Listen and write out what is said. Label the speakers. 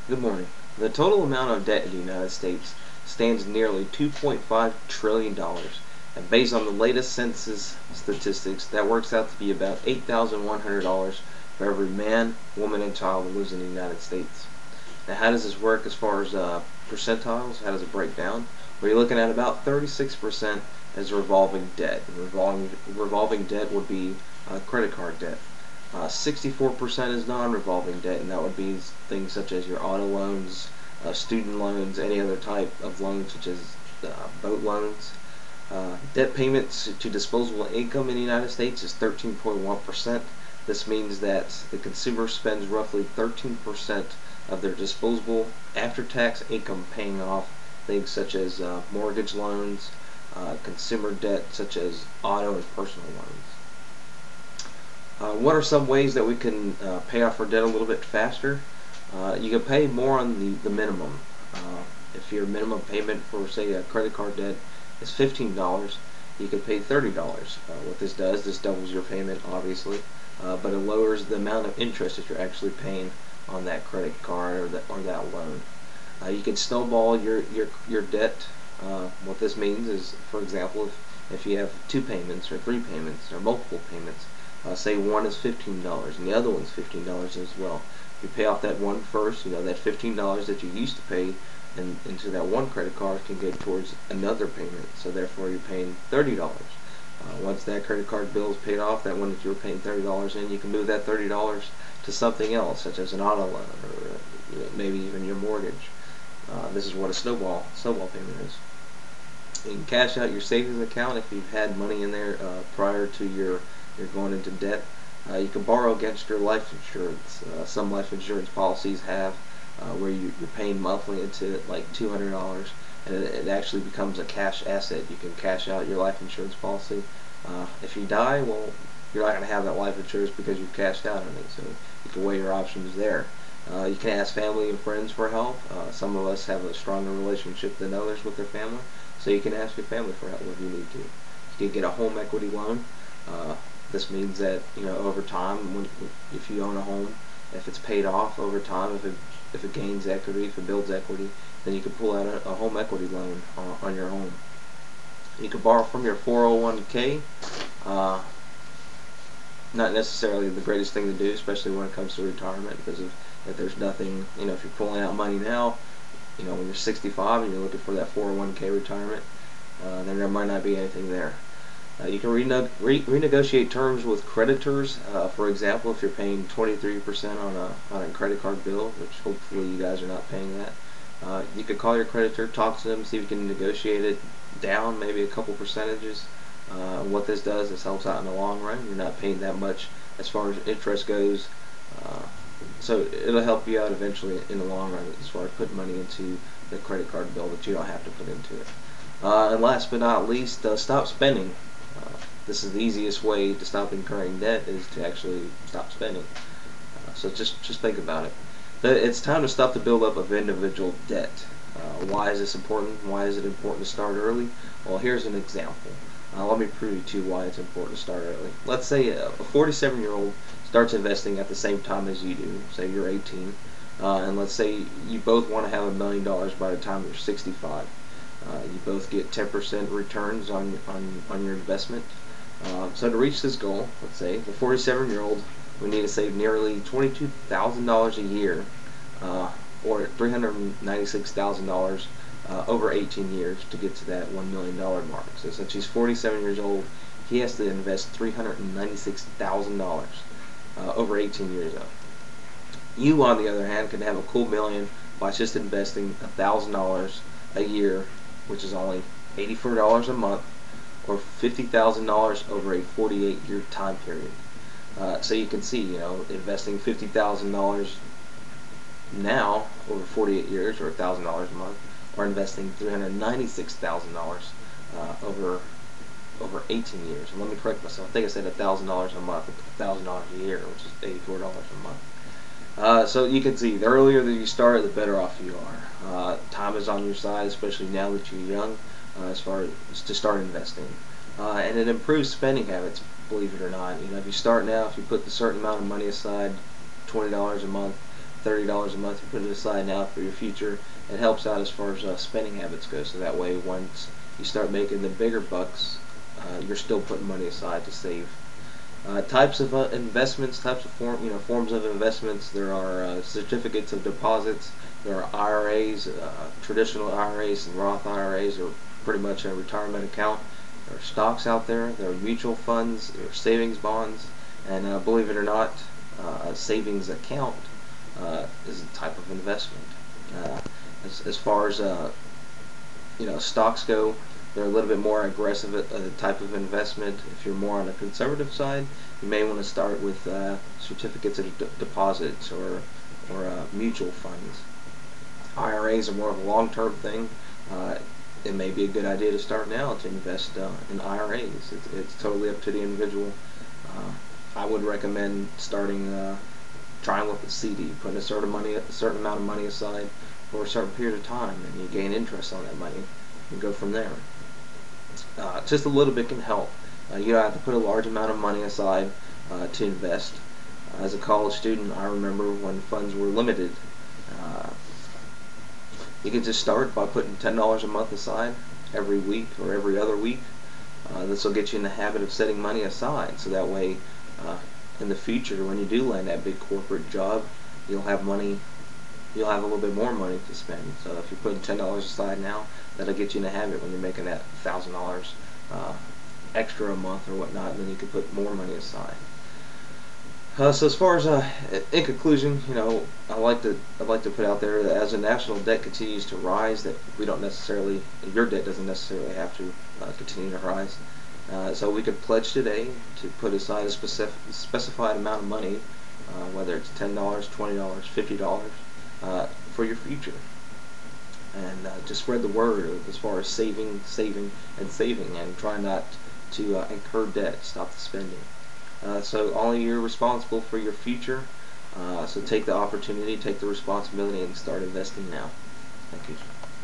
Speaker 1: Good morning. The total amount of debt in the United States stands nearly $2.5 trillion dollars, and based on the latest census statistics, that works out to be about $8,100 for every man, woman, and child who lives in the United States. Now, how does this work as far as percentiles? How does it break down? Well, you're looking at about 36% as revolving debt. Revolving debt would be credit card debt. 64% is non-revolving debt, and that would be things such as your auto loans, student loans, any other type of loans such as boat loans. Debt payments to disposable income in the United States is 13.1%. This means that the consumer spends roughly 13% of their disposable after-tax income paying off things such as mortgage loans, consumer debt such as auto and personal loans. What are some ways that we can pay off our debt a little bit faster? You can pay more on the minimum. If your minimum payment for, say, a credit card debt is $15, you can pay $30. What this does, this doubles your payment, obviously, but it lowers the amount of interest that you're actually paying on that credit card or that loan. You can snowball your debt. What this means is, for example, if you have two payments or three payments or multiple payments, say one is $15 and the other one's $15 as well. If you pay off that one first, that $15 that you used to pay into that one credit card can go towards another payment. So therefore you're paying $30. Once that credit card bill is paid off, that one that you were paying $30 in, you can move that $30 to something else, such as an auto loan or maybe even your mortgage. This is what a snowball payment is. You can cash out your savings account if you've had money in there prior to your going into debt. You can borrow against your life insurance. Some life insurance policies have where you're paying monthly into like $200, and it actually becomes a cash asset. You can cash out your life insurance policy. If you die, well, you're not going to have that life insurance because you've cashed out on it. So you can weigh your options there. You can ask family and friends for help. Some of us have a stronger relationship than others with their family, so you can ask your family for help if you need to. You can get a home equity loan. This means that over time, if you own a home, if it's paid off over time, if it gains equity, if it builds equity, then you can pull out a home equity loan on your home. You can borrow from your 401k. Not necessarily the greatest thing to do, especially when it comes to retirement, because if there's nothing, if you're pulling out money now, when you're 65 and you're looking for that 401k retirement, then there might not be anything there. You can renegotiate terms with creditors. For example, if you're paying 23% on a credit card bill, which hopefully you guys are not paying that, you could call your creditor, talk to them, see if you can negotiate it down, maybe a couple percentages. What this does is helps out in the long run. You're not paying that much as far as interest goes, so it'll help you out eventually in the long run as far as putting money into the credit card bill that you don't have to put into it. And last but not least, stop spending. This is the easiest way to stop incurring debt, is to actually stop spending. So just think about it. It's time to stop the buildup of individual debt. Why is this important? Why is it important to start early? Well, here's an example. Let me prove to you why it's important to start early. Let's say a 47-year-old starts investing at the same time as you do. Say you're 18, and let's say you both want to have $1 million by the time you're 65. You both get 10% returns on your investment. So to reach this goal, let's say the 47-year-old would need to save nearly $22,000 a year, or $396,000 over 18 years to get to that $1 million mark. So since he's 47 years old, he has to invest $396,000 over 18 years old. You, on the other hand, can have a cool million by just investing $1,000 a year, which is only $84 a month, or $50,000 over a 48-year time period. So you can see, investing $50,000 now over 48 years, or $1,000 a month, or investing $396,000 over 18 years. And let me correct myself. I think I said $1,000 a month, $1,000 a year, which is $84 a month. So you can see, the earlier that you start, the better off you are. Time is on your side, especially now that you're young, as far as to start investing. And it improves spending habits, believe it or not. If you start now, if you put a certain amount of money aside, $20 a month, $30 a month, you put it aside now for your future. It helps out as far as spending habits go. So that way, once you start making the bigger bucks, you're still putting money aside to save. Types of investments, types of forms of investments. There are certificates of deposits. There are IRAs, traditional IRAs and Roth IRAs, or pretty much a retirement account. There are stocks out there. There are mutual funds. There are savings bonds, and believe it or not, a savings account is a type of investment. As far as stocks go, they're a little bit more aggressive at the type of investment. If you're more on the conservative side, you may want to start with certificates of deposits or mutual funds. IRAs are more of a long-term thing. It may be a good idea to start now to invest in IRAs. It's totally up to the individual. I would recommend trying with a CD, putting a certain amount of money aside for a certain period of time, and you gain interest on that money and go from there. Just a little bit can help. You don't have to put a large amount of money aside to invest. As a college student, I remember when funds were limited. You can just start by putting $10 a month aside every week or every other week. This will get you in the habit of setting money aside, so that way in the future, when you do land that big corporate job, you'll have money. You'll have a little bit more money to spend. So if you're putting $10 aside now, that'll get you in a habit when you're making that $1,000 extra a month or whatnot, and then you can put more money aside. So as far as in conclusion, I'd like to put out there that as the national debt continues to rise, that your debt doesn't necessarily have to continue to rise. So we could pledge today to put aside a specified amount of money, whether it's $10, $20, $50, for your future, and just spread the word as far as saving, and try not to incur debt. Stop the spending. So only you're responsible for your future. So take the opportunity, take the responsibility, and start investing now. Thank you.